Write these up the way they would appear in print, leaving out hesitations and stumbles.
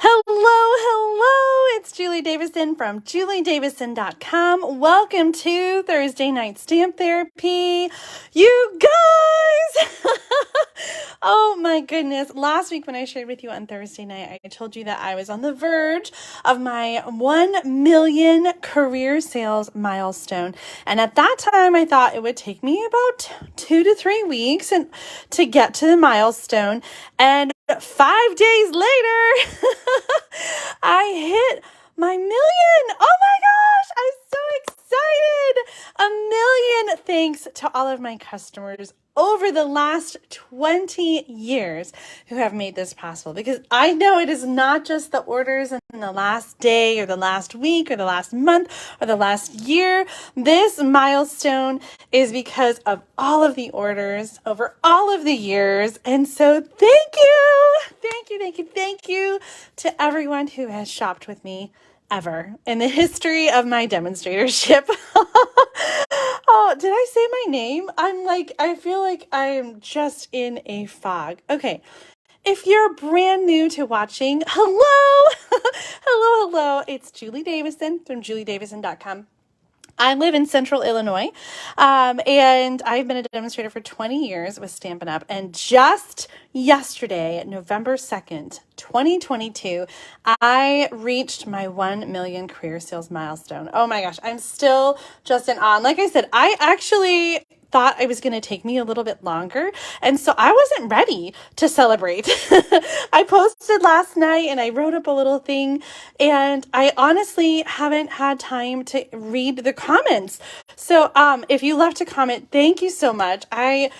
Hello, it's Julie Davison from juliedavison.com. Welcome to Thursday Night Stamp Therapy. You guys! Oh my goodness. Last week when I shared with you on Thursday night, I told you that I was on the verge of my 1 million career sales milestone. And at that time, I thought it would take me about 2 to 3 weeks to get to the milestone. And 5 days later, I hit my million. Oh my gosh, I'm so excited. 1 million thanks to all of my customers over the last 20 years who have made this possible, because I know it is not just the orders in the last day or the last week or the last month or the last year. This milestone is because of all of the orders over all of the years. And so thank you to everyone who has shopped with me ever in the history of my demonstratorship. Oh, did I say my name? I feel like I'm just in a fog. Okay. If you're brand new to watching, hello. It's Julie Davison from juliedavison.com. I live in Central Illinois, and I've been a demonstrator for 20 years with Stampin' Up. And just yesterday, November 2nd, 2022, I reached my 1 million career sales milestone. Oh my gosh, I'm still just in awe. And like I said, I actually thought it was going to take me a little bit longer. And so I wasn't ready to celebrate. I posted last night and I wrote up a little thing, and I honestly haven't had time to read the comments. So if you left a comment, thank you so much. I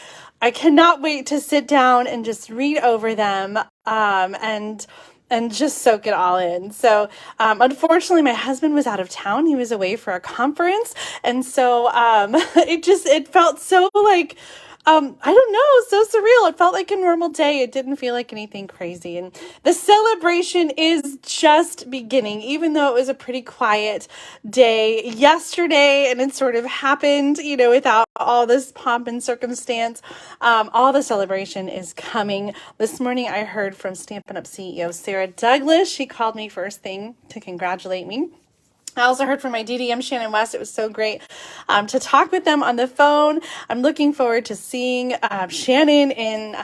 cannot wait to sit down and just read over them and just soak it all in. So unfortunately, my husband was out of town. He was away for a conference. And so it felt so like, I don't know, so surreal. It felt like a normal day. It didn't feel like anything crazy. And the celebration is just beginning, even though it was a pretty quiet day yesterday and it sort of happened, without all this pomp and circumstance. All the celebration is coming. This morning I heard from Stampin' Up CEO Sarah Douglas. She called me first thing to congratulate me. I also heard from my DDM, Shannon West. It was so great to talk with them on the phone. I'm looking forward to seeing Shannon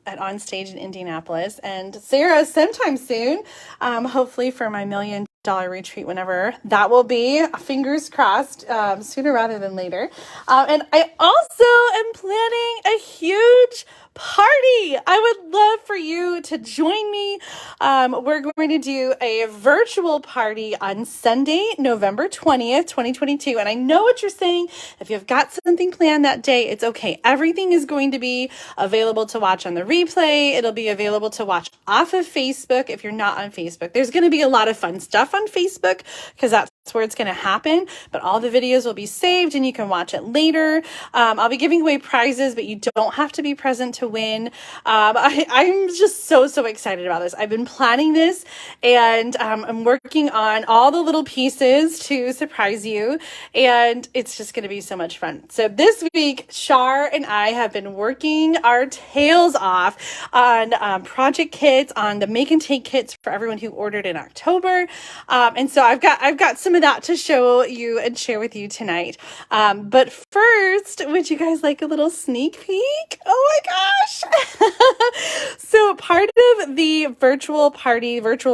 on stage in Indianapolis, and Sarah sometime soon, hopefully for my $1 million retreat, whenever that will be. Fingers crossed, sooner rather than later. And I also am planning a huge party. I would love for you to join me. We're going to do a virtual party on Sunday, November 20th, 2022. And I know what you're saying. If you've got something planned that day, it's okay. Everything is going to be available to watch on the replay. It'll be available to watch off of Facebook if you're not on Facebook. There's going to be a lot of fun stuff on Facebook because that's where it's going to happen, but all the videos will be saved and you can watch it later. I'll be giving away prizes, but you don't have to be present to win. I'm just so excited about this. I've been planning this, and I'm working on all the little pieces to surprise you, and it's just going to be so much fun. So this week, Shar and I have been working our tails off on project kits, on the make and take kits for everyone who ordered in October. And so I've got some of that to show you and share with you tonight. But first, would you guys like a little sneak peek? Oh my gosh. So part of the virtual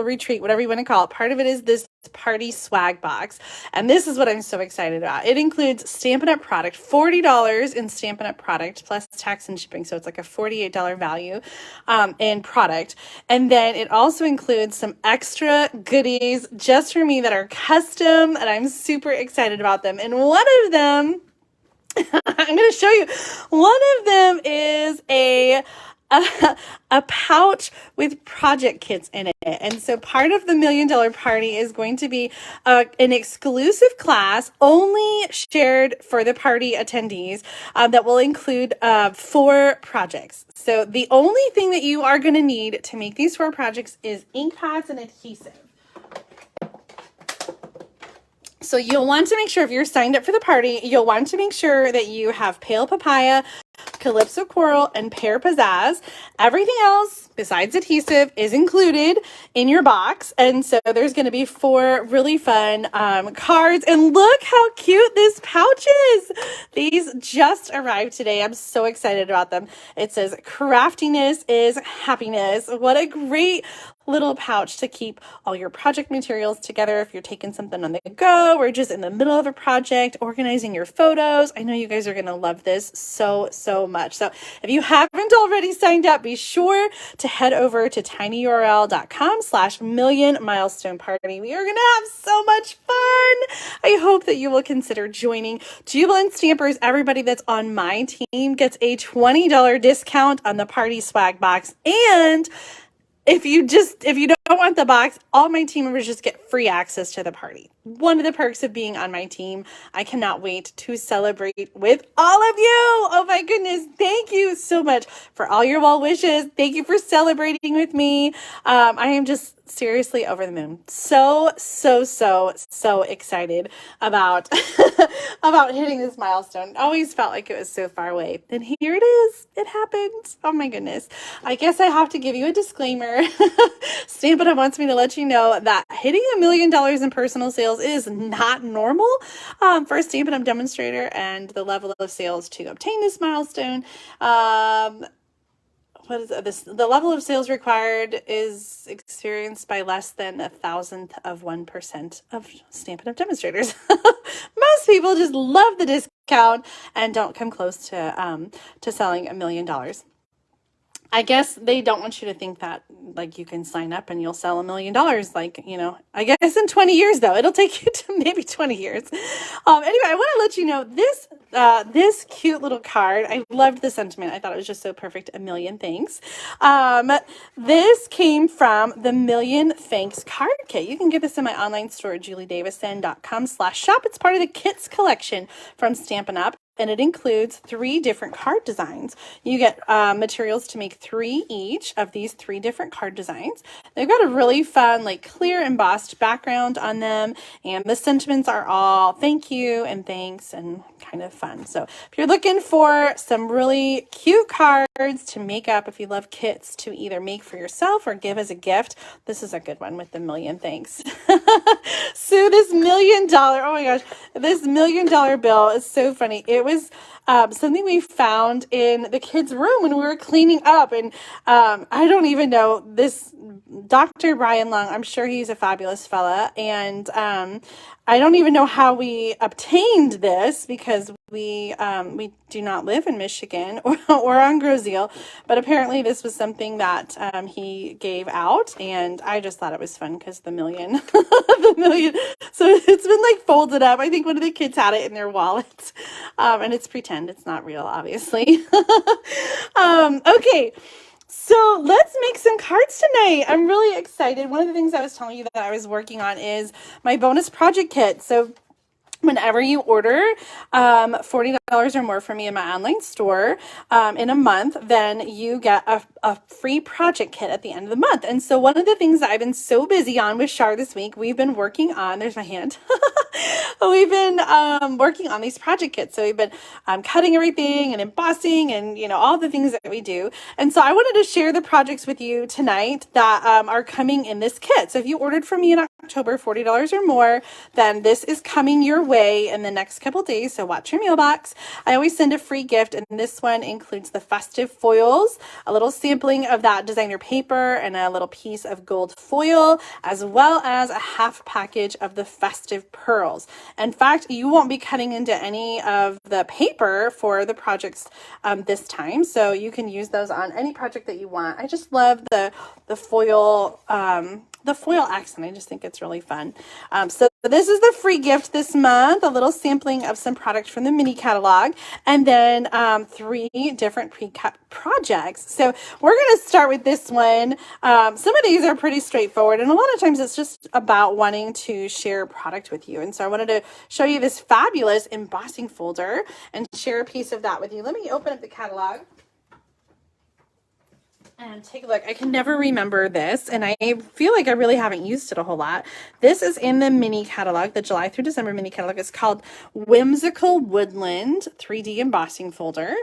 retreat, whatever you want to call it, part of it is this party swag box. And this is what I'm so excited about. It includes Stampin' Up product, $40 in Stampin' Up product plus tax and shipping. So it's like a $48 value in product. And then it also includes some extra goodies just for me that are custom, and I'm super excited about them. And one of them, I'm going to show you, one of them is a pouch with project kits in it. And so part of the $1 million party is going to be an exclusive class only shared for the party attendees that will include 4 projects. So the only thing that you are going to need to make these 4 projects is ink pads and adhesive. So you'll want to make sure, if you're signed up for the party, you'll want to make sure that you have pale papaya, Calypso Coral, and Pear Pizzazz. Everything else besides adhesive is included in your box. And so there's going to be 4 really fun cards. And look how cute this pouch is. These just arrived today. I'm so excited about them. It says craftiness is happiness. What a great little pouch to keep all your project materials together if you're taking something on the go or just in the middle of a project, organizing your photos. I know you guys are going to love this so much. So if you haven't already signed up, be sure to head over to tinyurl.com/millionmilestoneparty. We are going to have so much fun. I hope that you will consider joining. Jubilant Stampers, everybody that's on my team gets a $20 discount on the party swag box. And if you don't want the box, all my team members just get free access to the party. One of the perks of being on my team. I cannot wait to celebrate with all of you. Oh my goodness. Thank you so much for all your well wishes. Thank you for celebrating with me. I am just seriously over the moon. So excited about about hitting this milestone. It always felt like it was so far away. And here it is. It happened. Oh my goodness. I guess I have to give you a disclaimer. Stampin' Up wants me to let you know that hitting $1 million in personal sales is not normal for a Stampin' Up demonstrator, and the level of sales to obtain this milestone. What is this? The level of sales required is experienced by less than 1,000% of Stampin' Up demonstrators. Most people just love the discount and don't come close to selling $1 million. I guess they don't want you to think that like you can sign up and you'll sell $1 million. Like, you know, I guess in 20 years though, it'll take you to maybe 20 years. Anyway, I want to let you know this cute little card. I loved the sentiment. I thought it was just so perfect. A million thanks. This came from the Million Thanks card kit. You can get this in my online store at juliedavison.com/shop. It's part of the kits collection from Stampin' Up. And it includes 3 different card designs. You get materials to make 3 each of these 3 different card designs. They've got a really fun, like clear embossed background on them. And the sentiments are all thank you and thanks and kind of fun. So if you're looking for some really cute cards to make up, if you love kits to either make for yourself or give as a gift, this is a good one with the million thanks. So this $1 million, oh my gosh, this $1 million bill is so funny. It was something we found in the kids' room when we were cleaning up. And I don't even know this Dr. Brian Long. I'm sure he's a fabulous fella. And I don't even know how we obtained this because we do not live in Michigan or on Groseal, but apparently this was something that he gave out, and I just thought it was fun because the million, the million. So it's been like folded up. I think one of the kids had it in their wallet, and it's pretend. It's not real, obviously. Okay. So let's make some cards tonight. I'm really excited. One of the things I was telling you that I was working on is my bonus project kit. So whenever you order $40 or more from me in my online store in a month, then you get a free project kit at the end of the month. And so one of the things that I've been so busy on with Char this week, we've been working on, there's my hand, we've been working on these project kits. So we've been cutting everything and embossing and, you know, all the things that we do. And so I wanted to share the projects with you tonight that are coming in this kit. So if you ordered from me in October, $40 or more, then this is coming your way in the next couple days. So watch your mailbox. I always send a free gift, and this one includes the festive foils, a little sampling of that designer paper, and a little piece of gold foil, as well as a half package of the festive pearls. In fact, you won't be cutting into any of the paper for the projects this time, so you can use those on any project that you want. I just love the foil accent. I just think it's really fun. So this is the free gift this month, a little sampling of some product from the mini catalog, and then 3 different pre-cut projects. So we're going to start with this one. Some of these are pretty straightforward, and a lot of times it's just about wanting to share product with you. And so I wanted to show you this fabulous embossing folder and share a piece of that with you. Let me open up the catalog. And take a look. I can never remember this, and I feel like I really haven't used it a whole lot. This is in the mini catalog, the July through December mini catalog. It's called Whimsical Woodland 3D embossing folder,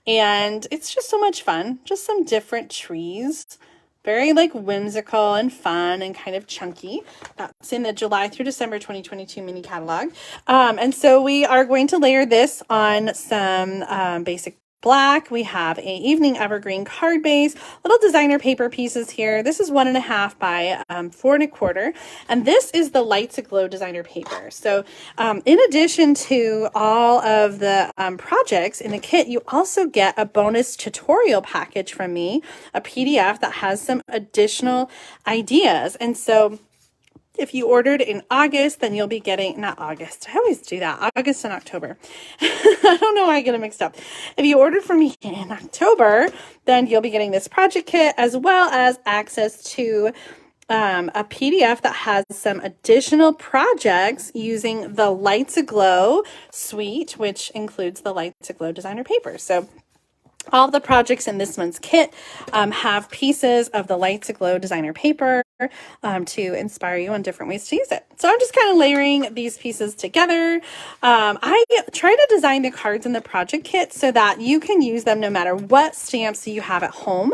and it's just so much fun. Just some different trees. Very like whimsical and fun and kind of chunky. That's in the July through December 2022 mini catalog. And so we are going to layer this on some basic black. We have a evening evergreen card base, little designer paper pieces here. This is 1.5 by 4.25, and this is the Lights Aglow designer paper. So in addition to all of the projects in the kit, you also get a bonus tutorial package from me, a PDF that has some additional ideas. And so if you ordered in August, then you'll be getting, not August, I always do that, August and October. I don't know why I get them mixed up. If you ordered from me in October, then you'll be getting this project kit as well as access to a PDF that has some additional projects using the Lights Aglow suite, which includes the Lights Aglow designer paper. So all the projects in this month's kit have pieces of the Lights Aglow designer paper to inspire you on different ways to use it. So I'm just kind of layering these pieces together. I try to design the cards in the project kit so that you can use them no matter what stamps you have at home.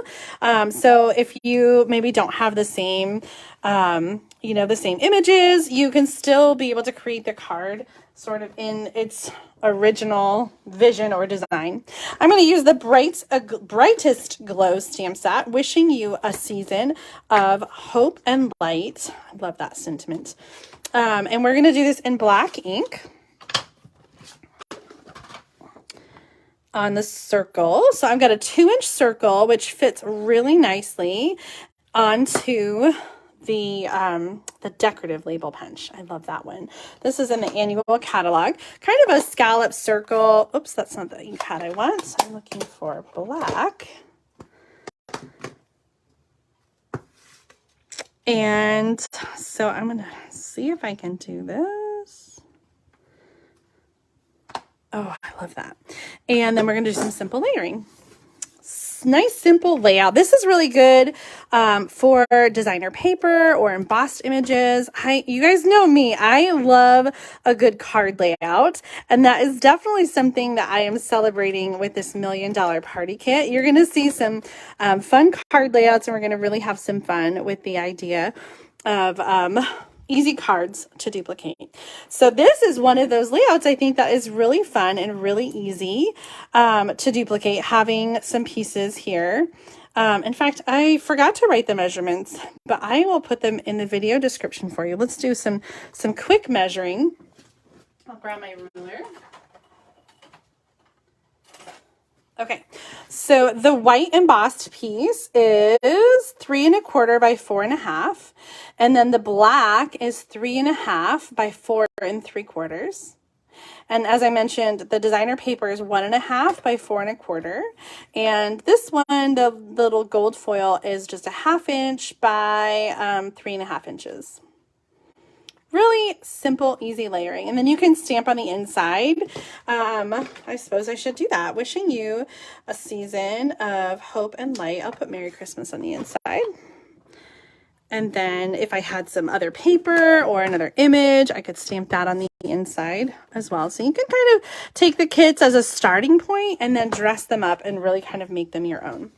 So if you maybe don't have the same, the same images, you can still be able to create the card sort of in its original vision or design. I'm going to use the brightest glow stamp set, wishing you a season of hope and light. I love that sentiment. And we're going to do this in black ink on the circle. So I've got a 2-inch circle, which fits really nicely onto the decorative label punch. I love that one. This is in the annual catalog. Kind of a scallop circle. Oops, that's not the ink pad I want. So I'm looking for black. And so I'm going to see if I can do this. Oh, I love that. And then we're going to do some simple layering. Nice simple layout. This is really good for designer paper or embossed images. You guys know me, I love a good card layout, and that is definitely something that I am celebrating with this $1 million party kit. You're going to see some fun card layouts, and we're going to really have some fun with the idea of easy cards to duplicate. So this is one of those layouts I think that is really fun and really easy to duplicate, having some pieces here. In fact, I forgot to write the measurements, but I will put them in the video description for you. Let's do some quick measuring. I'll grab my ruler. Okay, so the white embossed piece is 3.25 by 4.5, and then the black is 3.5 by 4.75. And as I mentioned, the designer paper is 1.5 by 4.25, and this one, the little gold foil, is just a 1/2 inch by 3.5 inches. Really simple, easy layering. And then you can stamp on the inside. I suppose I should do that. Wishing you a season of hope and light. I'll put Merry Christmas on the inside. And then if I had some other paper or another image, I could stamp that on the inside as well. So you can kind of take the kits as a starting point and then dress them up and really kind of make them your own.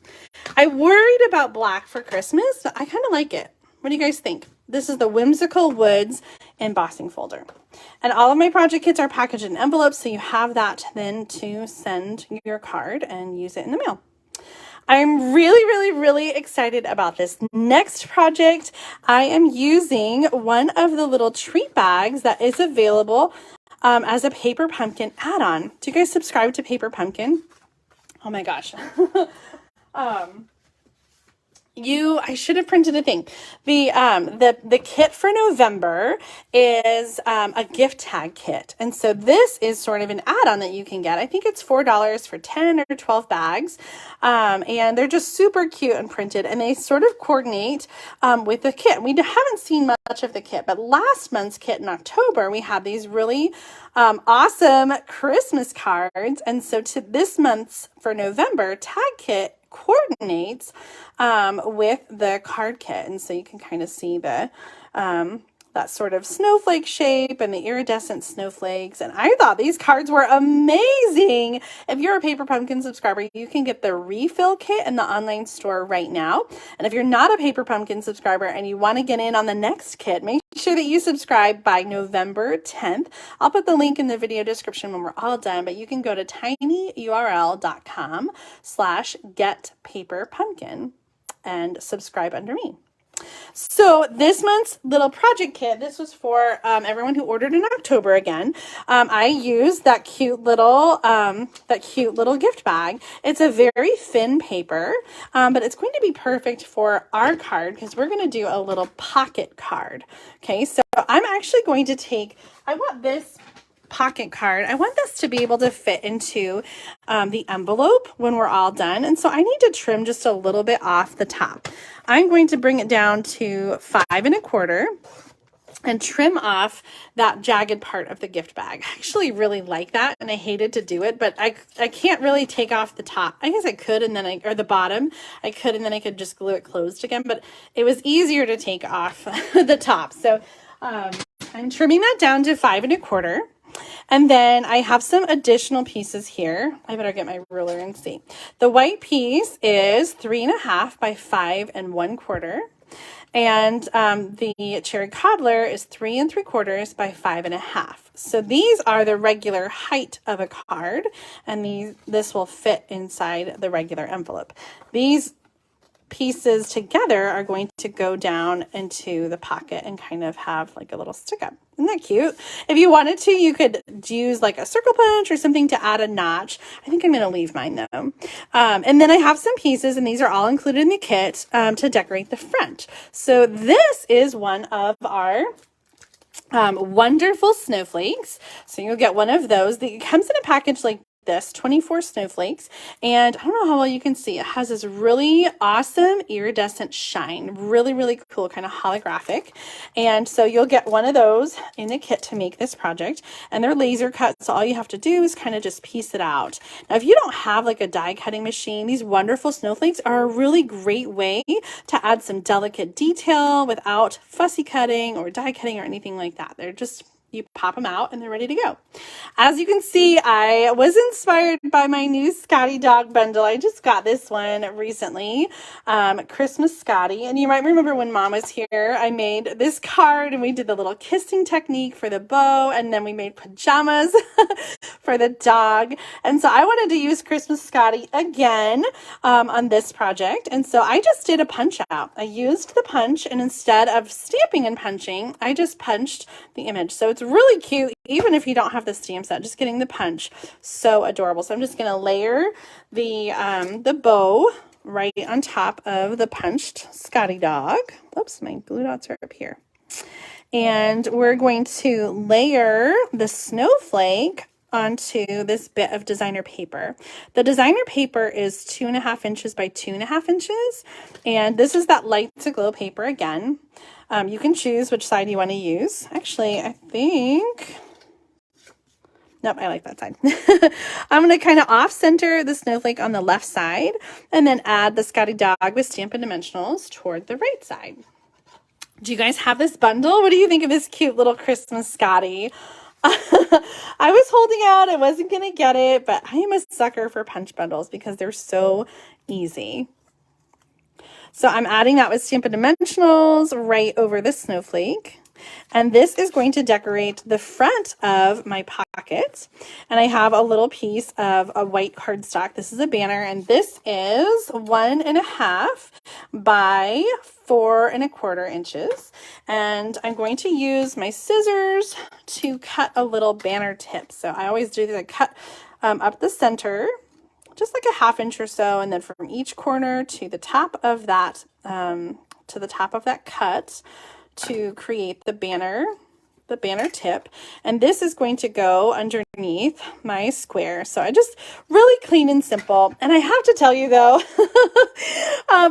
I worried about black for Christmas, but I kind of like it. What do you guys think? This is the Whimsical Woods embossing folder. And all of my project kits are packaged in envelopes, so you have that then to send your card and use it in the mail. I'm really excited about this next project. I am using one of the little treat bags that is available as a Paper Pumpkin add-on. Do you guys subscribe to Paper Pumpkin? Oh my gosh. I should have printed a thing. The kit for November is a gift tag kit. And so this is sort of an add-on that you can get. I think it's $4 for 10 or 12 bags. And they're just super cute and printed, and they sort of coordinate with the kit. We haven't seen much of the kit, but last month's kit in October, we had these really awesome Christmas cards. And so to this month's for November tag kit coordinates with the card kit. And so you can kind of see the that sort of snowflake shape and the iridescent snowflakes. And I thought these cards were amazing. If you're a Paper Pumpkin subscriber, you can get the refill kit in the online store right now. And if you're not a Paper Pumpkin subscriber and you want to get in on the next kit, make sure that you subscribe by November 10th. I'll put the link in the video description when we're all done, but you can go to tinyurl.com/getpaperpumpkin and subscribe under me. So this month's little project kit, this was for everyone who ordered in October again. I used that cute little gift bag. It's a very thin paper, but it's going to be perfect for our card because we're going to do a little pocket card. Okay, so I'm actually going to take, I want this pocket card. I want this to be able to fit into the envelope when we're all done. And so I need to trim just a little bit off the top. I'm going to bring it down to 5 1/4 and trim off that jagged part of the gift bag. I actually really like that and I hated to do it, but I can't really take off the top. I guess I could and then or the bottom. I could and then I could just glue it closed again, but it was easier to take off the top. So I'm trimming that down to 5 1/4. And then I have some additional pieces here. I better get my ruler and see. The white piece is 3 1/2 by 5 1/4. And the cherry cobbler is 3 3/4 by 5 1/2. So these are the regular height of a card, and this will fit inside the regular envelope. These pieces together are going to go down into the pocket and kind of have like a little stick up. Isn't that cute? If you wanted to, you could use like a circle punch or something to add a notch. I think I'm going to leave mine though. And then I have some pieces, and these are all included in the kit to decorate the front. So this is one of our wonderful snowflakes. So you'll get one of those. It comes in a package like this, 24 snowflakes, and I don't know how well you can see, it has this really awesome iridescent shine, really cool, kind of holographic. And so you'll get one of those in the kit to make this project, and they're laser cut, so all you have to do is kind of just piece it out. Now if you don't have like a die cutting machine, these wonderful snowflakes are a really great way to add some delicate detail without fussy cutting or die cutting or anything like that. They're just, you pop them out and they're ready to go. As you can see, I was inspired by my new Scottie dog bundle. I just got this one recently, Christmas Scottie. And you might remember when Mom was here, I made this card and we did the little kissing technique for the bow, and then we made pajamas for the dog. And so I wanted to use Christmas Scottie again on this project. And so I just did a punch out. I used the punch, and instead of stamping and punching, I just punched the image. So it's really cute, even if you don't have the stamp set, just getting the punch. So adorable. So I'm just going to layer the bow right on top of the punched Scottie dog. Oops, my glue dots are up here. And we're going to layer the snowflake onto this bit of designer paper. The designer paper is 2 1/2 inches by 2 1/2 inches. And this is that light to glow paper again. You can choose which side you want to use. Actually, I think, nope, I like that side. I'm going to kind of off-center the snowflake on the left side and then add the Scottie dog with Stampin' Dimensionals toward the right side. Do you guys have this bundle? What do you think of this cute little Christmas Scottie? I was holding out. I wasn't going to get it, but I am a sucker for punch bundles because they're so easy. So I'm adding that with Stampin' Dimensionals right over the snowflake. And this is going to decorate the front of my pocket. And I have a little piece of a white cardstock. This is a banner, and this is 1 1/2 by 4 1/4 inches. And I'm going to use my scissors to cut a little banner tip. So I always do this, I cut up the center, just like a 1/2 inch or so, and then from each corner to the top of that cut to create the banner tip. And this is going to go underneath my square. So I just really clean and simple. And I have to tell you though,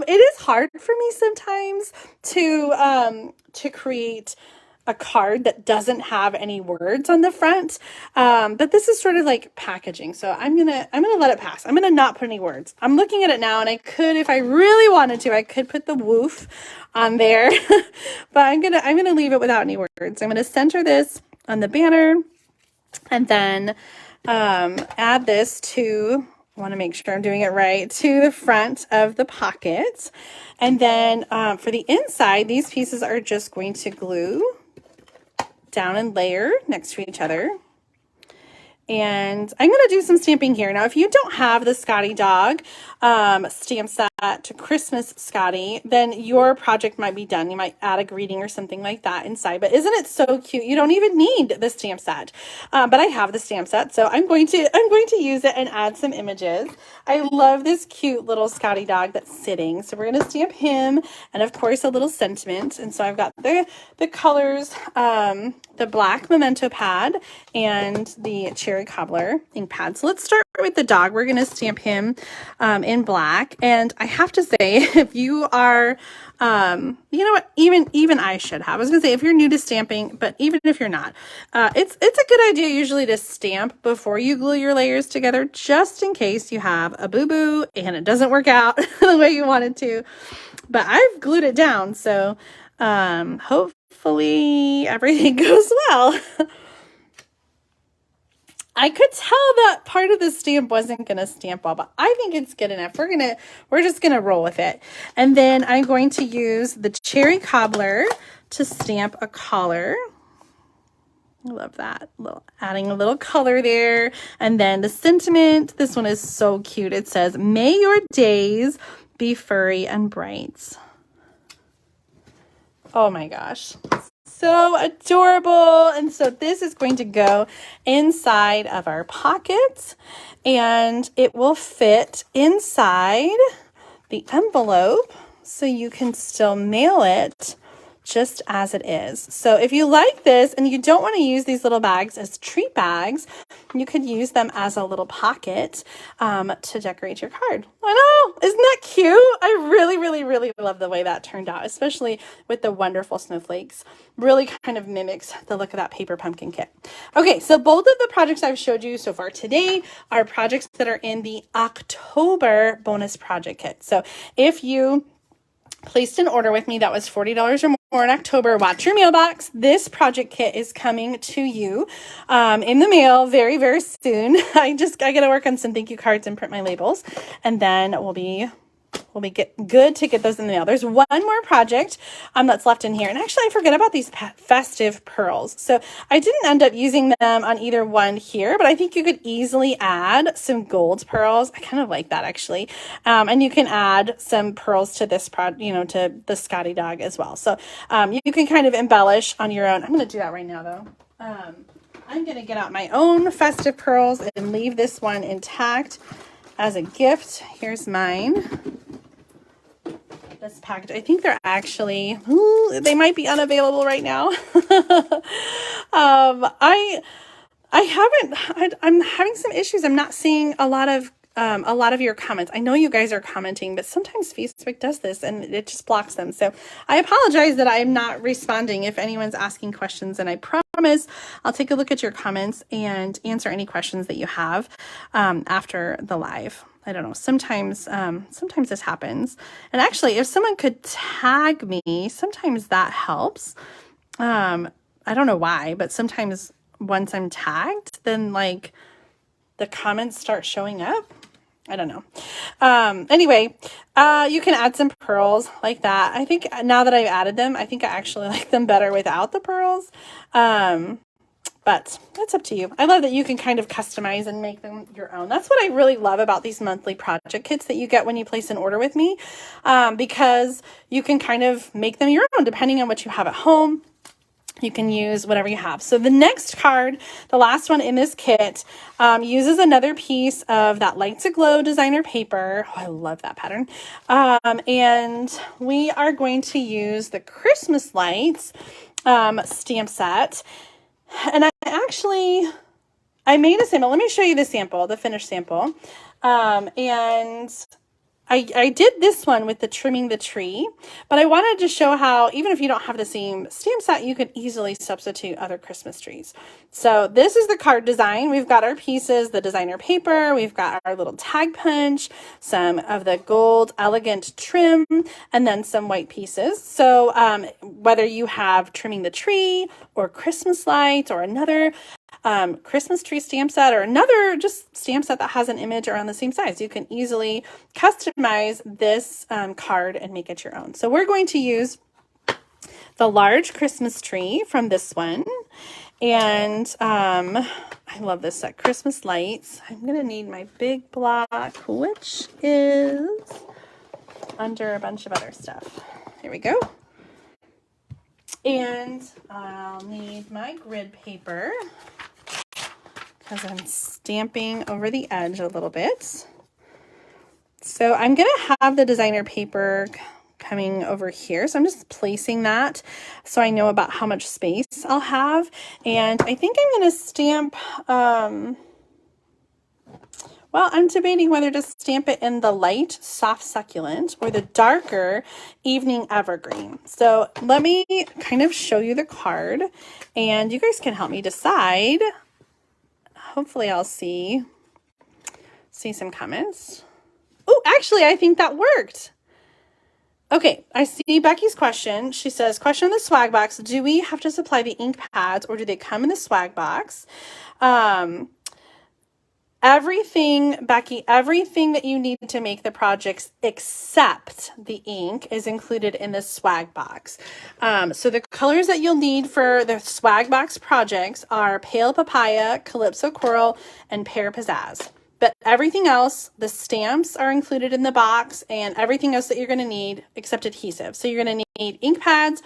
it is hard for me sometimes to create a card that doesn't have any words on the front. But this is sort of like packaging. So I'm gonna let it pass. I'm gonna not put any words. I'm looking at it now, and I could, if I really wanted to, I could put the woof on there. But I'm gonna leave it without any words. I'm gonna center this on the banner, and then add this to, I want to make sure I'm doing it right, to the front of the pocket. And then for the inside, these pieces are just going to glue down and layer next to each other. And I'm going to do some stamping here. Now, if you don't have the Scottie dog stamp set to Christmas Scottie, then your project might be done. You might add a greeting or something like that inside. But isn't it so cute? You don't even need the stamp set. But I have the stamp set, so I'm going to use it and add some images. I love this cute little Scottie dog that's sitting. So we're going to stamp him, and of course a little sentiment. And so I've got the colors, the black memento pad and the cherry cobbler ink pad. So let's start with the dog. We're going to stamp him in black. And I have to say, if you are, you know what, even I should have. I was going to say, if you're new to stamping, but even if you're not, it's a good idea usually to stamp before you glue your layers together, just in case you have a boo-boo and it doesn't work out the way you want it to. But I've glued it down, so hopefully everything goes well. I could tell that part of the stamp wasn't going to stamp well, but I think it's good enough. We're just going to roll with it. And then I'm going to use the cherry cobbler to stamp a collar. I love that. Adding a little color there. And then the sentiment, this one is so cute. It says, "May your days be furry and bright." Oh my gosh. So adorable. And so this is going to go inside of our pocket, and it will fit inside the envelope so you can still mail it just as it is. So if you like this and you don't want to use these little bags as treat bags, you could use them as a little pocket to decorate your card. I know, isn't that cute? I really, really, really love the way that turned out, especially with the wonderful snowflakes. Really kind of mimics the look of that paper pumpkin kit. Okay, so both of the projects I've showed you so far today are projects that are in the October bonus project kit. So if you placed an order with me that was $40 or more in October, watch your mailbox. This project kit is coming to you in the mail very, very soon. I got to work on some thank you cards and print my labels, and then we'll be good to get those in the mail. There's one more project that's left in here. And actually, I forget about these festive pearls. So I didn't end up using them on either one here, but I think you could easily add some gold pearls. I kind of like that, actually. And you can add some pearls to this to the Scottie dog as well. So you can kind of embellish on your own. I'm going to do that right now, though. I'm going to get out my own festive pearls and leave this one intact as a gift. Here's mine. This package, I think they're actually, they might be unavailable right now. I'm having some issues. I'm not seeing a lot of your comments. I know you guys are commenting, but sometimes Facebook does this and it just blocks them. So I apologize that I'm not responding if anyone's asking questions, and I promise I'll take a look at your comments and answer any questions that you have after the live. I don't know. Sometimes this happens. And actually, if someone could tag me, sometimes that helps. I don't know why, but sometimes once I'm tagged, then like the comments start showing up. I don't know. Anyway, you can add some pearls like that. I think now that I've added them, I think I actually like them better without the pearls. But that's up to you. I love that you can kind of customize and make them your own. That's what I really love about these monthly project kits that you get when you place an order with me, because you can kind of make them your own depending on what you have at home. You can use whatever you have. So the next card, the last one in this kit, uses another piece of that Lights Aglow designer paper. Oh, I love that pattern. And we are going to use the Christmas lights stamp set. And I made a sample. Let me show you the sample, the finished sample. And I did this one with the trimming the tree, but I wanted to show how even if you don't have the same stamp set, you can easily substitute other Christmas trees. So this is the card design. We've got our pieces, the designer paper, we've got our little tag punch, some of the gold elegant trim, and then some white pieces. So whether you have trimming the tree or Christmas lights or another Christmas tree stamp set or another just stamp set that has an image around the same size, you can easily customize this card and make it your own. So we're going to use the large Christmas tree from this one. And I love this set, Christmas lights. I'm going to need my big block, which is under a bunch of other stuff. Here we go. And I'll need my grid paper, because I'm stamping over the edge a little bit. So I'm going to have the designer paper coming over here. So I'm just placing that so I know about how much space I'll have. And I think I'm going to stamp, well, I'm debating whether to stamp it in the light soft succulent or the darker evening evergreen. So let me kind of show you the card and you guys can help me decide. Hopefully I'll see some comments. Oh, actually, I think that worked. Okay, I see Becky's question. She says, question on the swag box. Do we have to supply the ink pads or do they come in the swag box? Everything, Becky, everything that you need to make the projects except the ink is included in the swag box. So the colors that you'll need for the swag box projects are Pale Papaya, Calypso Coral, and Pear Pizzazz. But everything else, the stamps are included in the box and everything else that you're going to need except adhesive. So you're going to need ink pads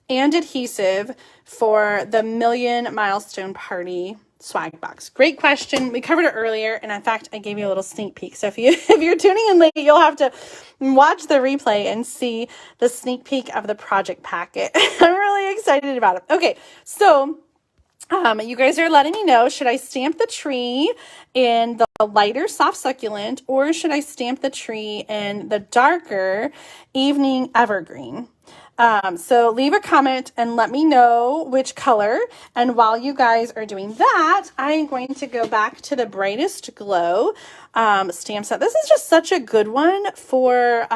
and adhesive for the Million Milestone Party swag box. Great question. We covered it earlier, and in fact, I gave you a little sneak peek. So if you're tuning in late, you'll have to watch the replay and see the sneak peek of the project packet. I'm really excited about it. Okay, so you guys are letting me know, should I stamp the tree in the lighter soft succulent or should I stamp the tree in the darker evening evergreen? So leave a comment and let me know which color. And while you guys are doing that, I'm going to go back to the Brightest Glow stamp set. This is just such a good one for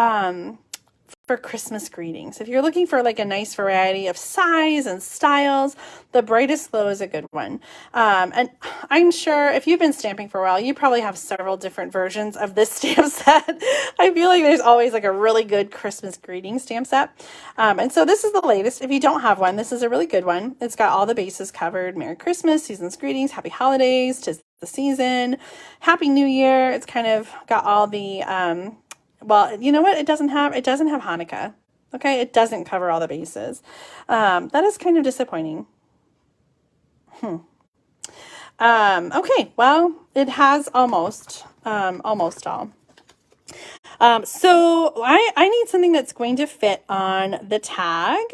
Christmas greetings. If you're looking for like a nice variety of size and styles, the Brightest Glow is a good one. And I'm sure if you've been stamping for a while, you probably have several different versions of this stamp set. I feel like there's always like a really good Christmas greeting stamp set. And so this is the latest. If you don't have one, this is a really good one. It's got all the bases covered. Merry Christmas, season's greetings, happy holidays, 'tis the season, happy new year. It's kind of got all the, well, you know what? It doesn't have Hanukkah. Okay. It doesn't cover all the bases. That is kind of disappointing. Okay. Well, it has almost all. So I need something that's going to fit on the tag,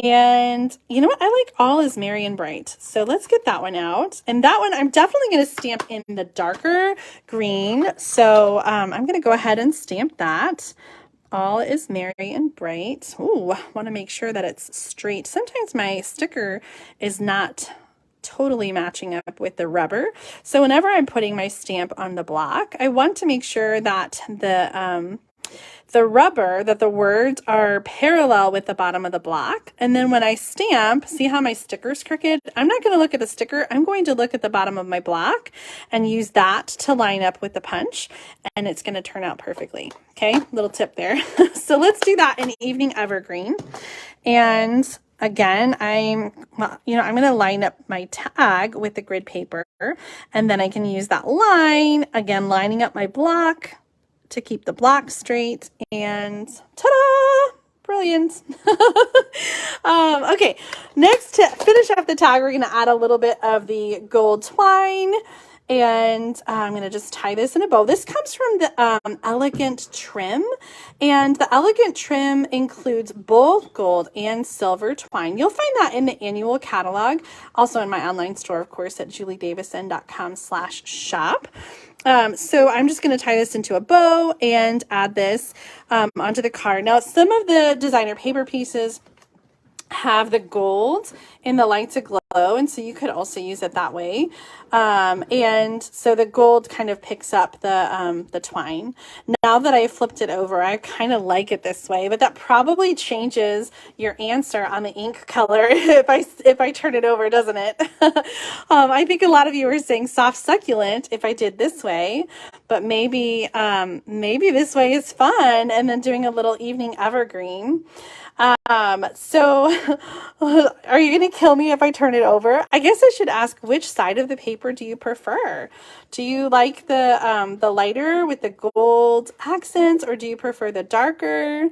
and you know what? I like All Is Merry and Bright. So let's get that one out. And that one, I'm definitely going to stamp in the darker green. So I'm going to go ahead and stamp that. All Is Merry and Bright. Ooh, I want to make sure that it's straight. Sometimes my sticker is not totally matching up with the rubber. So whenever I'm putting my stamp on the block, I want to make sure that the rubber, that the words are parallel with the bottom of the block. And then when I stamp, see how my sticker's crooked? I'm not going to look at the sticker. I'm going to look at the bottom of my block and use that to line up with the punch, and it's going to turn out perfectly. Okay, little tip there. So let's do that in Evening Evergreen. And again, I'm going to line up my tag with the grid paper, and then I can use that line, again, lining up my block to keep the block straight, and ta-da! Brilliant. Okay, next, to finish off the tag, we're going to add a little bit of the gold twine, And I'm going to just tie this in a bow. This comes from the Elegant Trim, and the Elegant Trim includes both gold and silver twine. You'll find that in the annual catalog, also in my online store, of course, at juliedavison.com/shop. So I'm just going to tie this into a bow and add this onto the card. Now, some of the designer paper pieces have the gold in the lights aglow, and so you could also use it that way. And so the gold kind of picks up the twine. Now that I flipped it over, I kind of like it this way, but that probably changes your answer on the ink color if I turn it over, doesn't it? I think a lot of you are saying soft succulent if I did this way, but maybe this way is fun, and then doing a little evening evergreen. So are you going to kill me if I turn it over? I guess I should ask, which side of the paper do you prefer? Do you like the lighter with the gold accents, or do you prefer the darker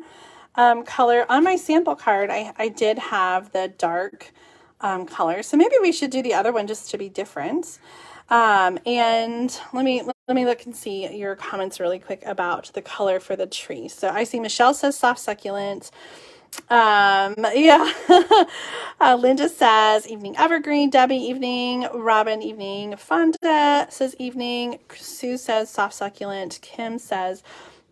color? On my sample card, I did have the dark color, so maybe we should do the other one just to be different. And let me look and see your comments really quick about the color for the tree. So I see Michelle says soft succulent. Yeah. Linda says evening evergreen. Debbie, evening. Robin, evening. Fonda says evening. Sue says soft succulent. Kim says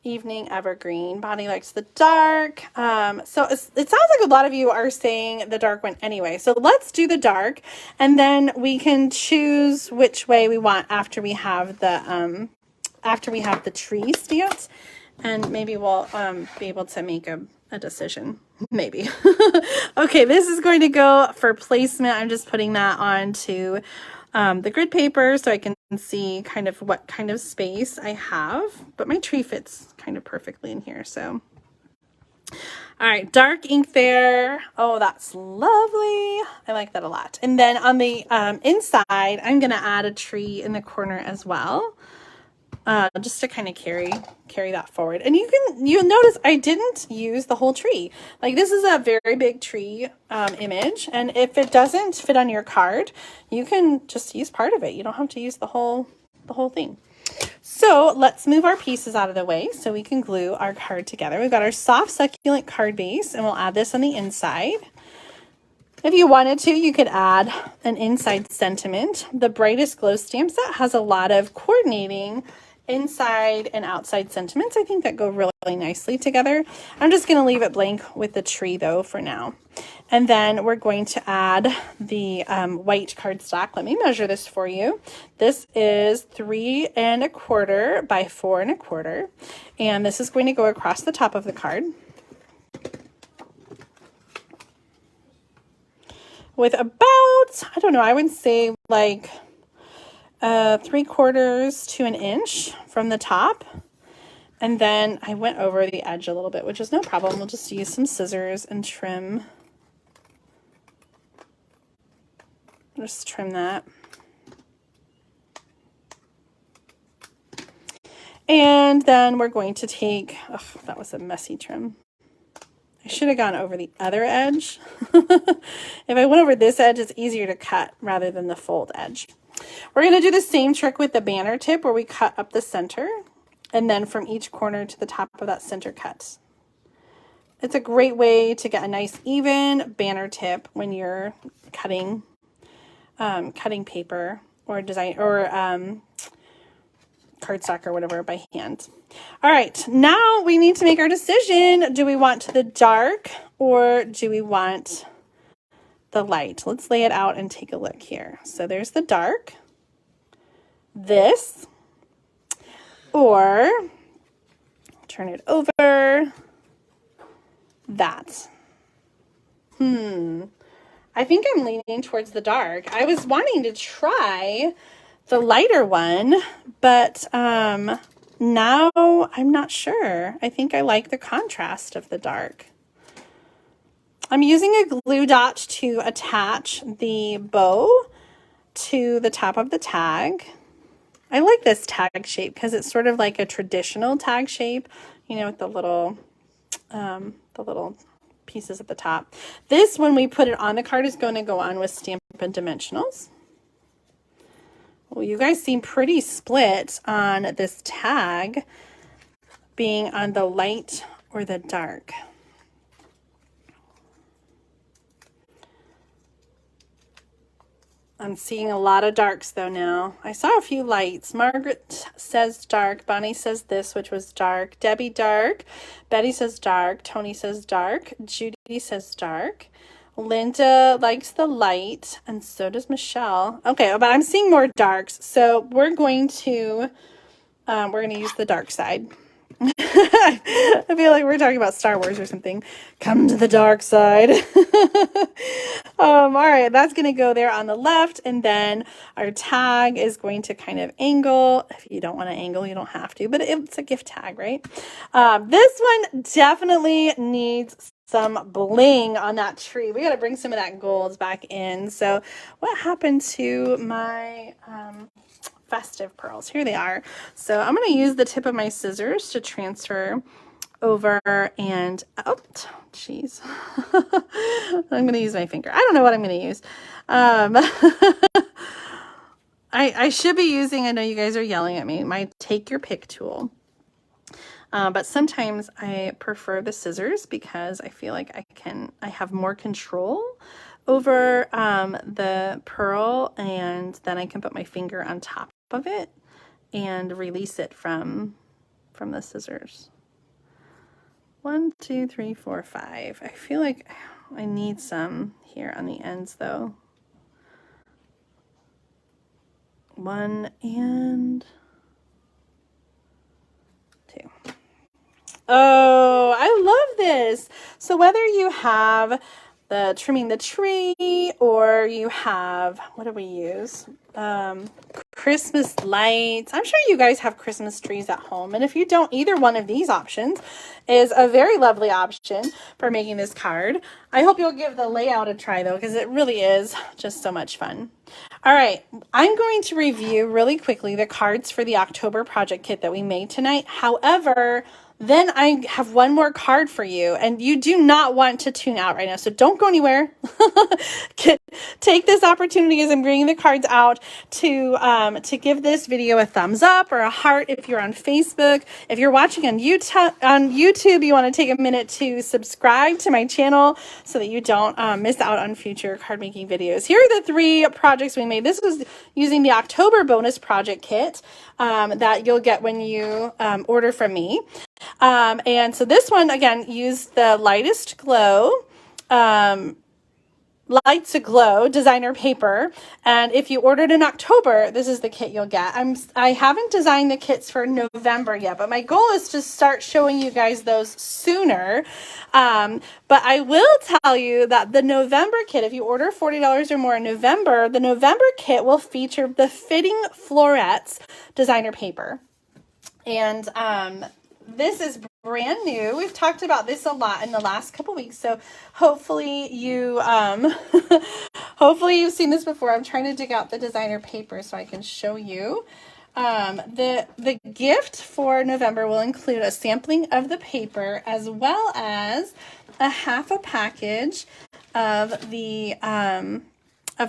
evening evergreen. Bonnie likes the dark. So it sounds like a lot of you are saying the dark one anyway. So let's do the dark, and then we can choose which way we want after we have the tree stamped, and maybe we'll be able to make a decision. Maybe. Okay, this is going to go for placement. I'm just putting that onto the grid paper so I can see kind of what kind of space I have, but my tree fits kind of perfectly in here. So, all right, dark ink there. Oh, that's lovely. I like that a lot. And then on the inside, I'm going to add a tree in the corner as well. Just to kind of carry that forward. And you'll notice I didn't use the whole tree. Like, this is a very big tree image, and if it doesn't fit on your card, you can just use part of it. You don't have to use the whole thing. So let's move our pieces out of the way so we can glue our card together. We've got our soft succulent card base, and we'll add this on the inside. If you wanted to, you could add an inside sentiment. The Brightest Glow stamp set has a lot of coordinating inside and outside sentiments. I think that go really nicely together. I'm just going to leave it blank with the tree though for now. And then we're going to add the white cardstock. Let me measure this for you. This is 3 1/4 by 4 1/4. And this is going to go across the top of the card with about, I don't know, I would say like 3/4 to 1 inch from the top. And then I went over the edge a little bit, which is no problem. We'll just use some scissors and trim. Just trim that. And then we're going to take, oh, that was a messy trim. I should have gone over the other edge. If I went over this edge, it's easier to cut rather than the fold edge. We're going to do the same trick with the banner tip where we cut up the center and then from each corner to the top of that center cut. It's a great way to get a nice even banner tip when you're cutting paper or design or cardstock or whatever by hand. All right, now we need to make our decision. Do we want the dark or do we want the light? Let's lay it out and take a look here. So there's the dark, this, or turn it over, that. I think I'm leaning towards the dark. I was wanting to try the lighter one, but now I'm not sure. I think I like the contrast of the dark. I'm using a glue dot to attach the bow to the top of the tag. I like this tag shape because it's sort of like a traditional tag shape, you know, with the little pieces at the top. This, when we put it on the card, is going to go on with Stampin' Dimensionals. Well, you guys seem pretty split on this tag being on the light or the dark. I'm seeing a lot of darks though now. I saw a few lights. Margaret says dark. Bonnie says this, which was dark. Debbie, dark. Betty says dark. Tony says dark. Judy says dark. Linda likes the light, and so does Michelle. Okay, but I'm seeing more darks, so we're going to use the dark side. I feel like we're talking about Star Wars or something. Come to the dark side. All right, that's going to go there on the left, and then our tag is going to kind of angle. If you don't want to angle, you don't have to, but it's a gift tag, right? This one definitely needs some bling on that tree. We got to bring some of that gold back in. So what happened to my festive pearls? Here they are. So I'm going to use the tip of my scissors to transfer over, and oh geez, I'm going to use my finger. I don't know what I'm going to use. I should be using, I know you guys are yelling at me, my take your pick tool. But sometimes I prefer the scissors because I feel like I have more control over the pearl, and then I can put my finger on top of it and release it from the scissors. 1, 2, 3, 4, 5. I feel like I need some here on the ends though. 1 and 2. Oh, I love this. So whether you have the trimming the tree, or you have, what do we use? Christmas lights. I'm sure you guys have Christmas trees at home. And if you don't, either one of these options is a very lovely option for making this card. I hope you'll give the layout a try though, because it really is just so much fun. All right, I'm going to review really quickly the cards for the October project kit that we made tonight. However, then I have one more card for you, and you do not want to tune out right now, so don't go anywhere. Take this opportunity as I'm bringing the cards out to give this video a thumbs up or a heart if you're on Facebook. If you're watching on YouTube, you want to take a minute to subscribe to my channel so that you don't miss out on future card making videos. Here are the 3 projects we made. This was using the October bonus project kit that you'll get when you order from me. And so this one, again, used the lightest glow, Light to Glow designer paper. And if you ordered in October, this is the kit you'll get. I haven't designed the kits for November yet, but my goal is to start showing you guys those sooner. But I will tell you that the November kit, if you order $40 or more in November, the November kit will feature the Fitting Florets designer paper. And this is brand new. We've talked about this a lot in the last couple weeks, so hopefully you hopefully you've seen this before. I'm trying to dig out the designer paper so I can show you. The gift for November will include a sampling of the paper as well as a half a package of the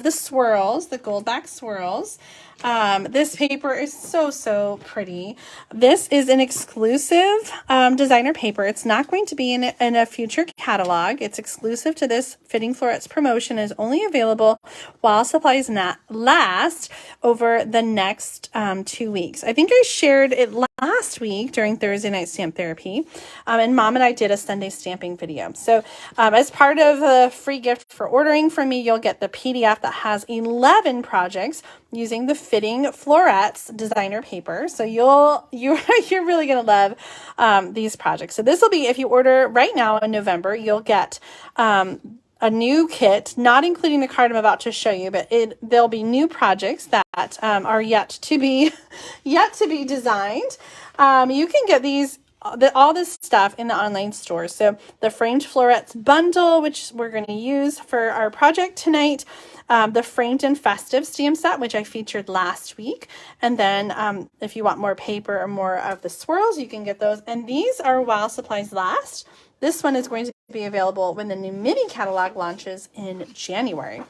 swirls, the gold back swirls. This paper is so pretty. This is an exclusive designer paper. It's not going to be in a future catalog. It's exclusive to this Fitting Florets promotion. Is only available while supplies last over the next 2 weeks. I think I shared it last week during Thursday Night Stamp Therapy, and Mom and I did a Sunday stamping video. So as part of the free gift for ordering from me, you'll get the PDF that has 11 projects using the Fitting Florets designer paper. So you're really gonna love these projects. So this will be, if you order right now in November, you'll get a new kit, not including the card I'm about to show you, but there'll be new projects that are yet to be designed. You can get these all this stuff in the online store. So the framed florets bundle, which we're going to use for our project tonight, the framed and festive stamp set, which I featured last week, and then if you want more paper or more of the swirls, you can get those. And these are while supplies last. This one is going to be available when the new mini catalog launches in January.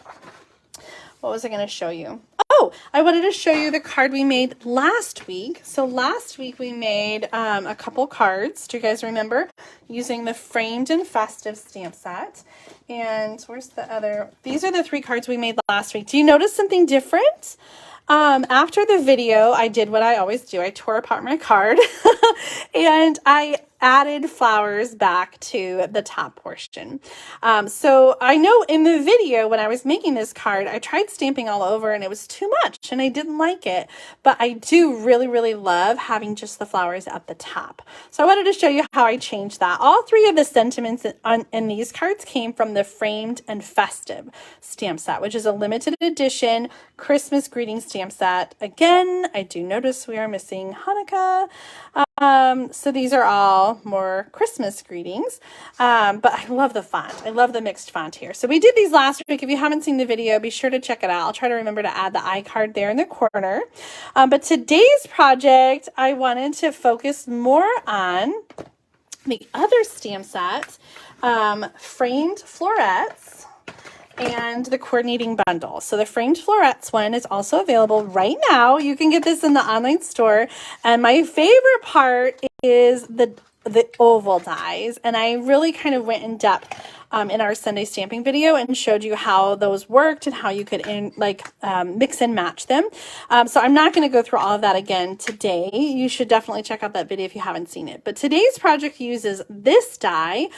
What was I going to show you? Oh, I wanted to show you the card we made last week. So last week we made a couple cards. Do you guys remember? Using the framed and festive stamp set. And where's the other? These are the 3 cards we made last week. Do you notice something different? After the video, I did what I always do. I tore apart my card and I added flowers back to the top portion. So I know in the video when I was making this card, I tried stamping all over and it was too much and I didn't like it. But I do really, really love having just the flowers at the top. So I wanted to show you how I changed that. All 3 of the sentiments in these cards came from the framed and festive stamp set, which is a limited edition Christmas greeting stamp set. Again, I do notice we are missing Hanukkah. So these are all more Christmas greetings, but I love the font. I love the mixed font here. So we did these last week. If you haven't seen the video, be sure to check it out. I'll try to remember to add the iCard there in the corner. But today's project, I wanted to focus more on the other stamp set, framed florets, and the coordinating bundle. So the framed florets one is also available right now. You can get this in the online store. And my favorite part is the oval dies. And I really kind of went in depth in our Sunday stamping video and showed you how those worked and how you could mix and match them. So I'm not going to go through all of that again today. You should definitely check out that video if you haven't seen it. But today's project uses this die,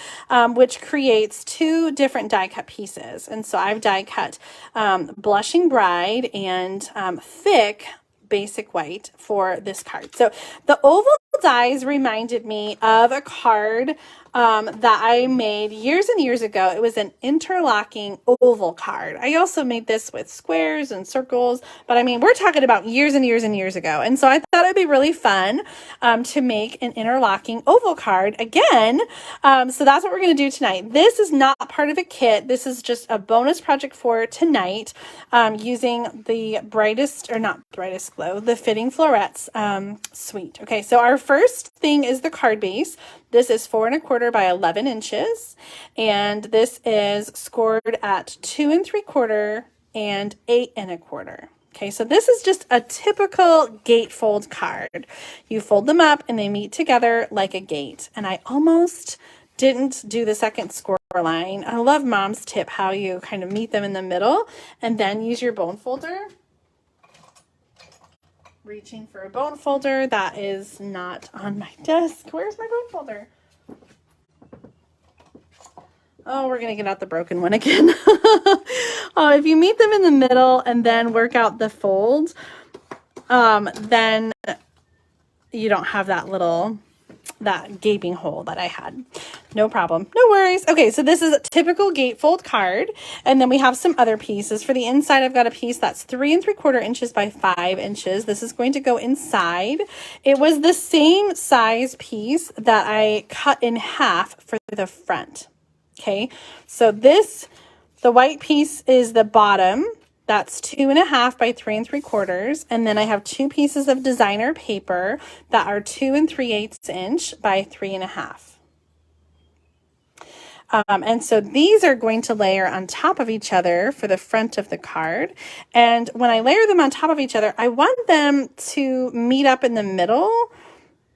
which creates 2 different die cut pieces. And so I've die cut Blushing Bride and Thick Basic White for this card. So the oval dies reminded me of a card that I made years and years ago. It was an interlocking oval card. I also made this with squares and circles, but I mean, we're talking about years and years and years ago. And so I thought it'd be really fun to make an interlocking oval card again. So that's what we're going to do tonight. This is not part of a kit. This is just a bonus project for tonight using the the Fitting Florets Suite. Okay, so our first thing is the card base. This is 4 1/4 by 11 inches, and this is scored at 2 3/4 and 8 1/4. Okay, so this is just a typical gatefold card. You fold them up and they meet together like a gate. And I almost didn't do the second score line. I love Mom's tip, how you kind of meet them in the middle and then use your bone folder. Reaching for a bone folder that is not on my desk. Where's my bone folder? Oh, we're going to get out the broken one again. If you meet them in the middle and then work out the fold, then you don't have that gaping hole that I had. No problem. No worries. Okay, so this is a typical gatefold card. And then we have some other pieces. For the inside, I've got a piece that's 3 3/4 inches by 5 inches. This is going to go inside. It was the same size piece that I cut in half for the front. Okay, so the white piece is the bottom. That's 2 1/2 by 3 3/4. And then I have 2 pieces of designer paper that are 2 3/8 inch by 3 1/2. And so these are going to layer on top of each other for the front of the card. And when I layer them on top of each other, I want them to meet up in the middle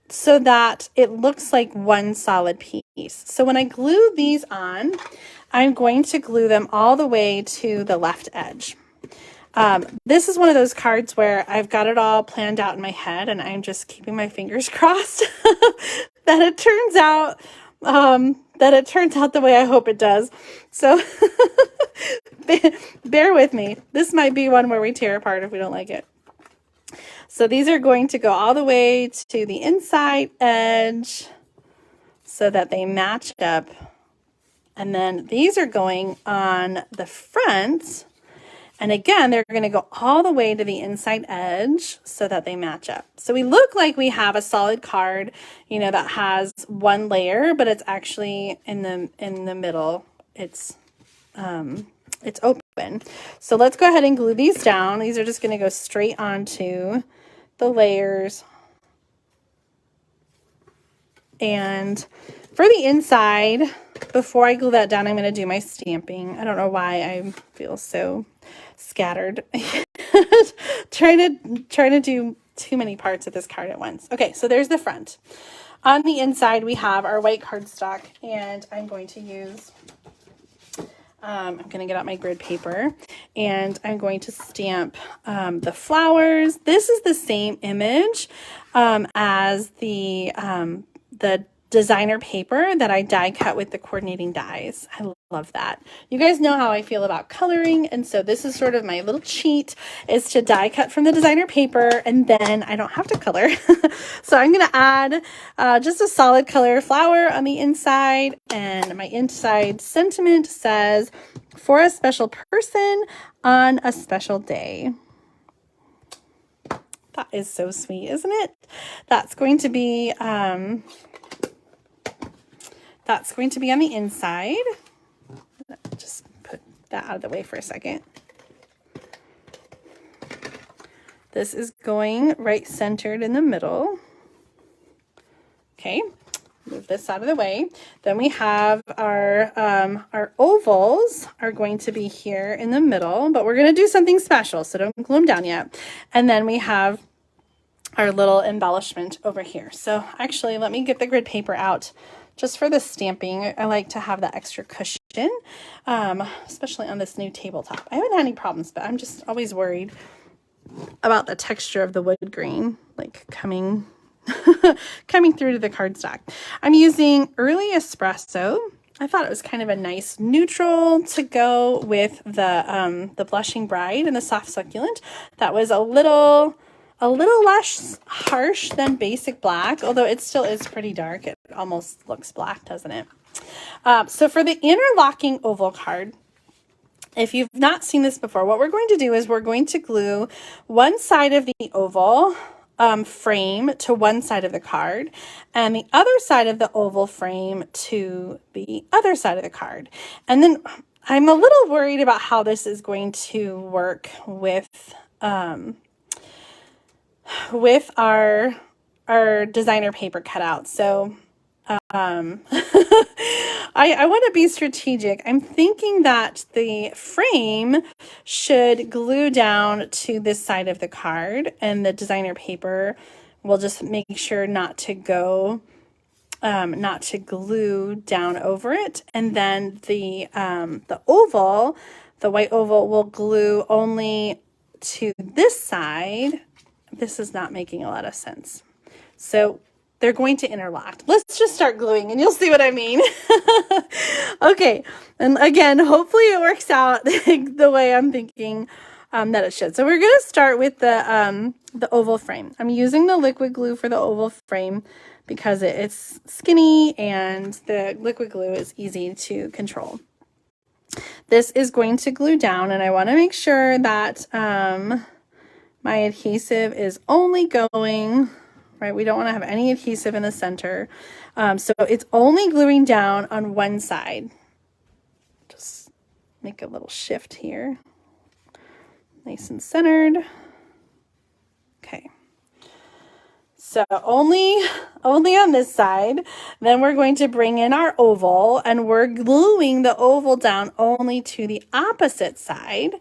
so that it looks like one solid piece. So when I glue these on, I'm going to glue them all the way to the left edge. This is one of those cards where I've got it all planned out in my head and I'm just keeping my fingers crossed that it turns out the way I hope it does. So bear with me. This might be one where we tear apart if we don't like it. So these are going to go all the way to the inside edge so that they match up. And then these are going on the front. And again, they're going to go all the way to the inside edge so that they match up. So we look like we have a solid card, that has one layer, but it's actually in the middle. It's open. So let's go ahead and glue these down. These are just going to go straight onto the layers. And for the inside, before I glue that down, I'm going to do my stamping. I don't know why I feel so scattered. trying to do too many parts of this card at once. Okay, so there's the front. On the inside, we have our white cardstock, and I'm going to use, I'm going to get out my grid paper, and I'm going to stamp the flowers. This is the same image as the designer paper that I die cut with the coordinating dies. I love that. You guys know how I feel about coloring, and so this is sort of my little cheat, is to die cut from the designer paper, and then I don't have to color. So I'm going to add just a solid color flower on the inside, and my inside sentiment says, for a special person on a special day. That is so sweet, isn't it? That's going to be on the inside. Just put that out of the way for a second. This is going right centered in the middle. Okay, move this out of the way. Then we have our ovals are going to be here in the middle, but we're going to do something special, so don't glue them down yet. And then we have our little embellishment over here. So actually, let me get the grid paper out. Just for the stamping, I like to have that extra cushion, especially on this new tabletop. I haven't had any problems, but I'm just always worried about the texture of the wood grain, like coming through to the cardstock. I'm using Early Espresso. I thought it was kind of a nice neutral to go with the Blushing Bride and the Soft Succulent. That was a little less harsh than Basic Black, although it still is pretty dark. It almost looks black, doesn't it? So for the interlocking oval card, if you've not seen this before, what we're going to do is we're going to glue one side of the oval frame to one side of the card, and the other side of the oval frame to the other side of the card. And then I'm a little worried about how this is going to work with our designer paper cutout. So I want to be strategic. I'm thinking that the frame should glue down to this side of the card, and the designer paper will just make sure not to glue down over it. And then the oval, the white oval, will glue only to this side. This is not making a lot of sense. So they're going to interlock. Let's just start gluing and you'll see what I mean. Okay. And again, hopefully it works out the way I'm thinking that it should. So we're going to start with the oval frame. I'm using the liquid glue for the oval frame because it's skinny and the liquid glue is easy to control. This is going to glue down, and I want to make sure that my adhesive is only going, right? We don't want to have any adhesive in the center. So it's only gluing down on one side. Just make a little shift here. Nice and centered. Okay. So only on this side. Then we're going to bring in our oval, and we're gluing the oval down only to the opposite side.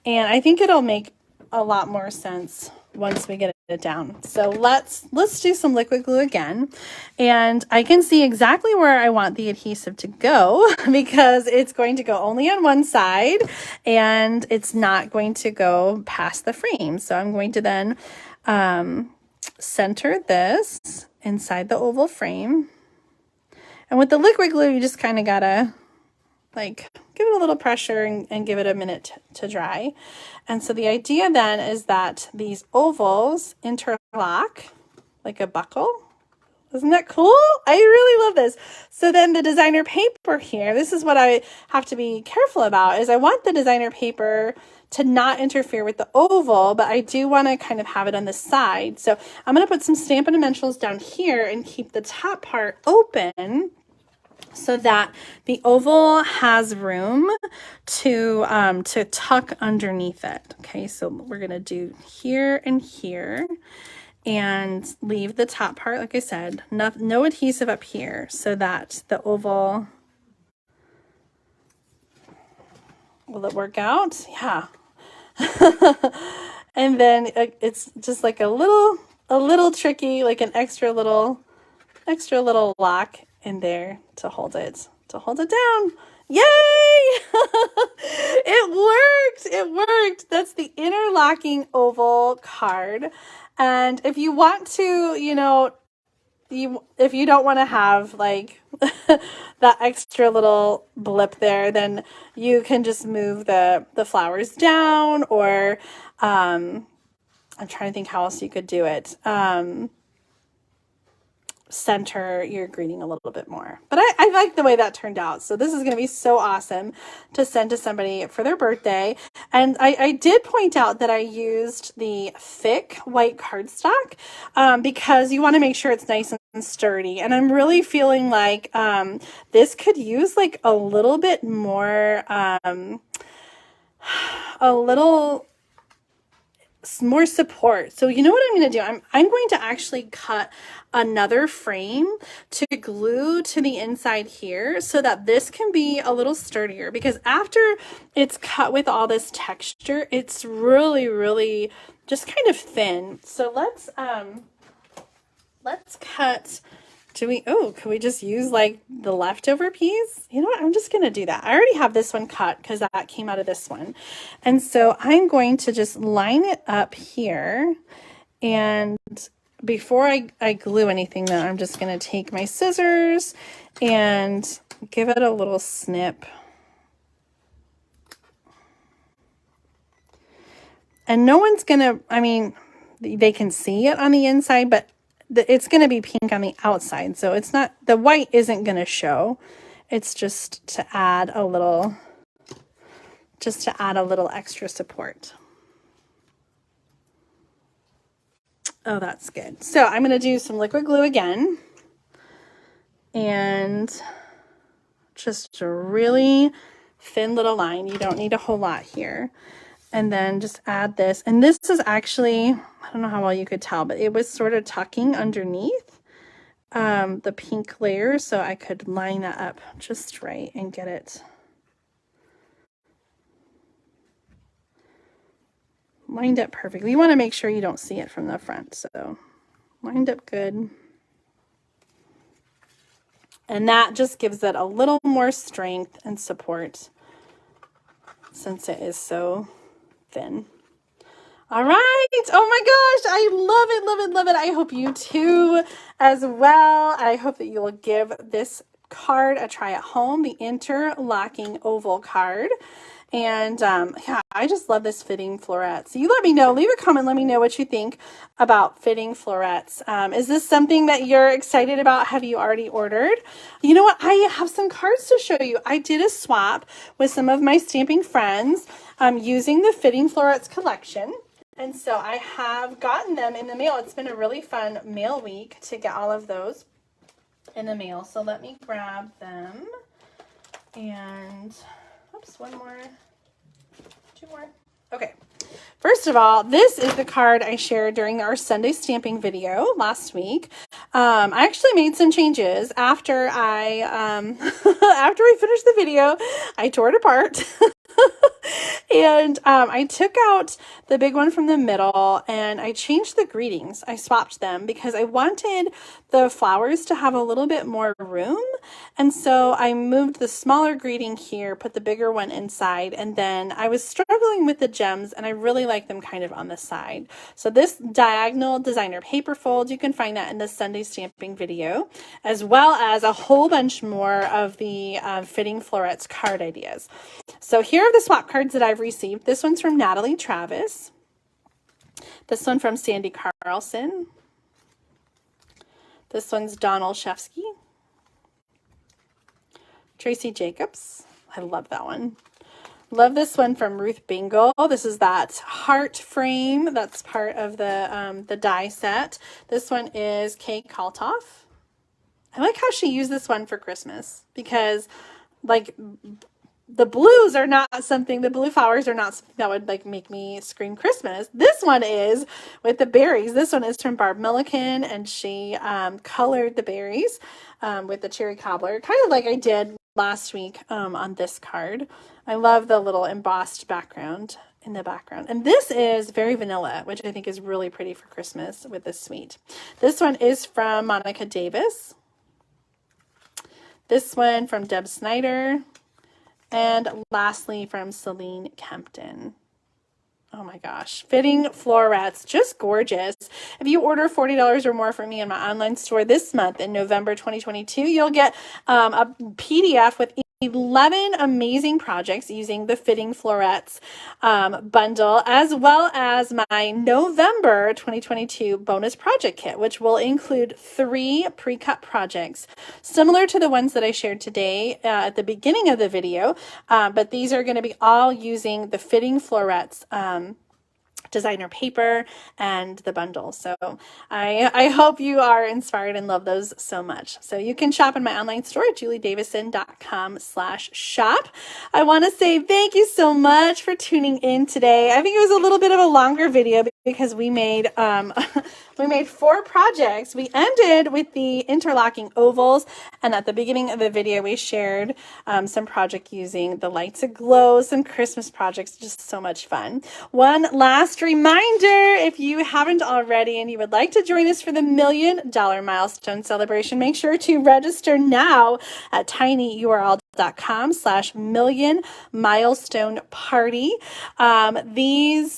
And I think it'll make a lot more sense once we get it down. So let's do some liquid glue again. And I can see exactly where I want the adhesive to go because it's going to go only on one side and it's not going to go past the frame. So I'm going to then center this inside the oval frame. And with the liquid glue, you just kind of gotta like give it a little pressure and give it a minute to dry. And so the idea then is that these ovals interlock like a buckle. Isn't that cool? I really love this. So then the designer paper here, this is what I have to be careful about, is I want the designer paper to not interfere with the oval, but I do want to kind of have it on the side. So I'm going to put some Stampin' Dimensionals down here and keep the top part open so that the oval has room to tuck underneath it. Okay, so we're going to do here and here and leave the top part, like I said, no adhesive up here so that the oval, will it work out? Yeah. And then it's just like a little tricky, like an extra little lock in there to hold it down. Yay! It worked. It worked. That's the interlocking oval card. And if you want to, if you don't want to have like that extra little blip there, then you can just move the flowers down, or I'm trying to think how else you could do it. Center your greeting a little bit more. But I like the way that turned out. So this is going to be so awesome to send to somebody for their birthday. And I did point out that I used the thick white cardstock because you want to make sure it's nice and sturdy. And I'm really feeling like this could use like a little bit more, more support. So you know what I'm going to do? I'm going to actually cut another frame to glue to the inside here so that this can be a little sturdier, because after it's cut with all this texture, it's really just kind of thin. So let's cut. Can we just use like the leftover piece? You know what? I'm just going to do that. I already have this one cut because that came out of this one. And so I'm going to just line it up here. And before I glue anything though, I'm just going to take my scissors and give it a little snip. And no one's going to, I mean, they can see it on the inside, but it's going to be pink on the outside. So it's not, the white isn't going to show. It's just to add a little extra support. Oh, that's good. So I'm going to do some liquid glue again. And just a really thin little line. You don't need a whole lot here. And then just add this. And this is actually, I don't know how well you could tell, but it was sort of tucking underneath the pink layer. So I could line that up just right and get it lined up perfectly. You want to make sure you don't see it from the front. So lined up good. And that just gives it a little more strength and support since it is so thin. All right. Oh my gosh. I love it, love it, love it. I hope you too as well. I hope that you will give this card a try at home, the interlocking oval card. And yeah, I just love this fitting florets. You let me know, leave a comment, let me know what you think about fitting florets. Is this something that you're excited about? Have you already ordered? You know what? I have some cards to show you. I did a swap with some of my stamping friends using the Fitting Florets collection. And so I have gotten them in the mail. It's been a really fun mail week to get all of those in the mail. So let me grab them. And oops, one more, two more. Okay. First of all, this is the card I shared during our Sunday stamping video last week. I actually made some changes after I after we finished the video. I tore it apart. And I took out the big one from the middle and I changed the greetings. I swapped them because I wanted the flowers to have a little bit more room. And so I moved the smaller greeting here, put the bigger one inside, and then I was struggling with the gems and I really like them kind of on the side. So this diagonal designer paper fold, you can find that in the Sunday stamping video, as well as a whole bunch more of the Fitting Florets card ideas. So here are the swap cards that I've received. This one's from Natalie Travis. This one from Sandy Carlson. This one's Don Olszewski. Tracy Jacobs. I love that one. Love this one from Ruth Bingle. This is that heart frame that's part of the die set. This one is Kay Kaltoff. I like how she used this one for Christmas because like the blues are not something, the blue flowers are not something that would like make me scream Christmas. This one is with the berries. This one is from Barb Milliken, and she colored the berries with the cherry cobbler, kind of like I did last week on this card. I love the little embossed background in the background. And this is very vanilla, which I think is really pretty for Christmas with this suite. This one is from Monica Davis. This one from Deb Snyder. And lastly from Celine Kempton. Oh my gosh, Fitting Florets, just gorgeous. If you order $40 or more from me in my online store this month in November 2022, you'll get a PDF with 11 amazing projects using the Fitting Florets bundle, as well as my November 2022 bonus project kit, which will include 3 pre-cut projects, similar to the ones that I shared today at the beginning of the video, but these are going to be all using the Fitting Florets designer paper and the bundle. So I hope you are inspired and love those so much. So you can shop in my online store at juliedavison.com/shop. I want to say thank you so much for tuning in today. I think it was a little bit of a longer video because we made 4 projects. We ended with the interlocking ovals, and at the beginning of the video we shared some project using the lights aglow, some Christmas projects, just so much fun. One last reminder, if you haven't already and you would like to join us for the $1 million milestone celebration, make sure to register now at tinyurl.com/million milestone party. The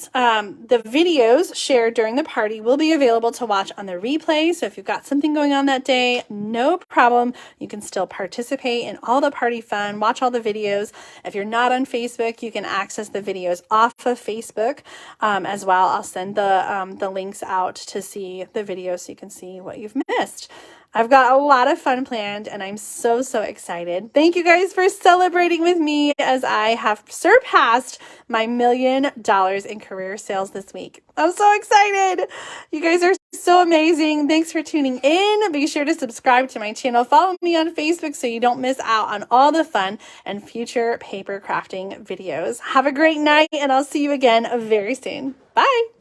videos shared during the party will be available to watch on the replay. So if you've got something going on that day, no problem. You can still participate in all the party fun, watch all the videos. If you're not on Facebook, you can access the videos off of Facebook as well. I'll send the links out to see the videos so you can see what you've missed. I've got a lot of fun planned and I'm so excited. Thank you guys for celebrating with me as I have surpassed my $1 million in career sales this week. I'm so excited. You guys are so amazing. Thanks for tuning in. Be sure to subscribe to my channel. Follow me on Facebook so you don't miss out on all the fun and future paper crafting videos. Have a great night and I'll see you again very soon. Bye.